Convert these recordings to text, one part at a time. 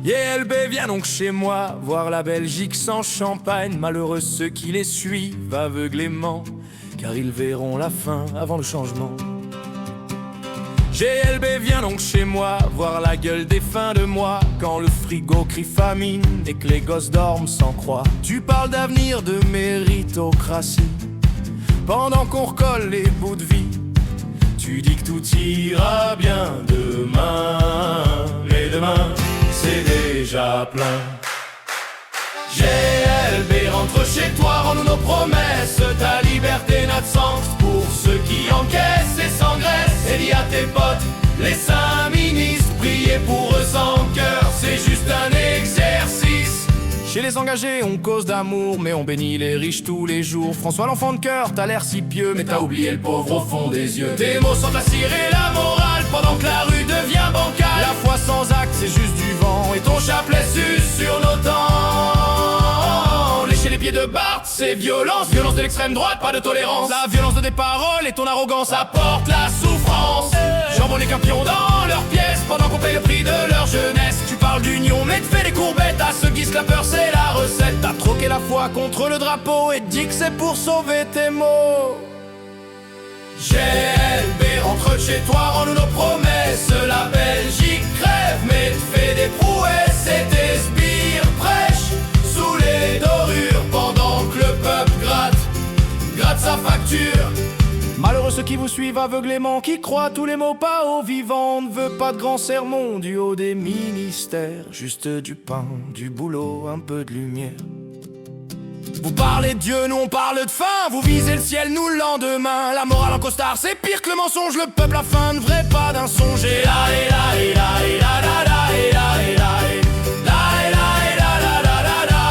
YLB, viens donc chez moi, voir la Belgique sans champagne. Malheureux ceux qui les suivent aveuglément, car ils verront la fin avant le changement. GLB, viens donc chez moi, voir la gueule des fins de mois, quand le frigo crie famine et que les gosses dorment sans croix. Tu parles d'avenir, de méritocratie, pendant qu'on recolle les bouts de vie. Tu dis que tout ira bien demain, mais demain c'est déjà plein. GLB, rentre chez toi, rends-nous nos promesses. Ta liberté, notre sens, pour ceux qui encaissent et s'engraissent. Et dis à tes potes, les 5 ministres, priez pour eux sans cœur, c'est juste un exercice. Chez les engagés, on cause d'amour, mais on bénit les riches tous les jours. François l'enfant de cœur, t'as l'air si pieux, mais t'as oublié le pauvre au fond des yeux. Tes mots sont à cirer la morale, pendant que la rue devient bancale. La foi sans acte, c'est juste du vent, et ton chapelet suce sur nos temps. Lécher les pieds de Barthes, c'est violence, violence de l'extrême droite, pas de tolérance. La violence de tes paroles et ton arrogance apporte la souffrance. Jambon et campions dans leurs pièces, pendant qu'on paye le prix de leur jeunesse. Tu parles d'union, mais te fais des courbettes à ceux qui se la peur, c'est la recette. T'as troqué la foi contre le drapeau et dis que c'est pour sauver tes mots. GLB, rentre chez toi, rends-nous nos promesses. La Belgique crève, mais te fait des prouesses. Et tes sbires prêchent sous les dorures, pendant que le peuple gratte sa facture. Malheureux ceux qui vous suivent aveuglément, qui croient tous les mots pas aux vivants. On ne veut pas de grands sermons du haut des ministères, juste du pain, du boulot, un peu de lumière. Vous parlez de Dieu, nous on parle de faim. Vous visez le ciel, nous le lendemain. La morale en costard, c'est pire que le mensonge. Le peuple a faim, ne vrai pas d'un songe. Et là, et là, et là, et là, là, là, et là, et là, et là, et là, et là, là, là, là, là.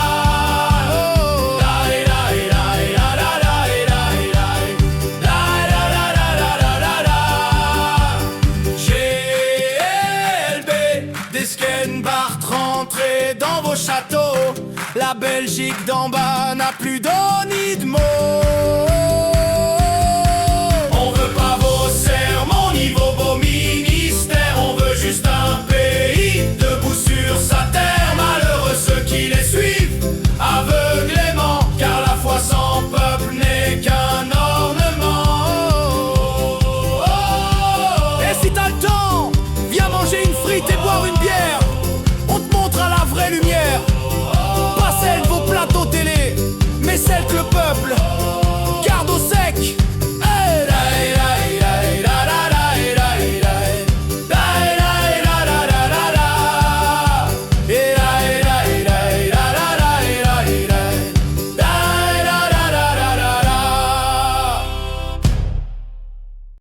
Oh, là, et là, et là, et là, là, là, et là, et là, et là, là, là, là, là, là, là. GLB, des Skenbart rentrés dans vos châteaux. La Belgique d'en bas n'a plus d'eau ni de mots. On veut pas vos sermons ni vos beaux ministères. On veut juste un pays debout sur sa terre. Malheureux ceux qui les suivent aveuglément, car la foi sans peuple n'est qu'un ornement. Et si t'as le temps, viens manger une frite et boire une bière. On te montrera la vraie lumière, celle de vos plateaux télé, mais celle que le peuple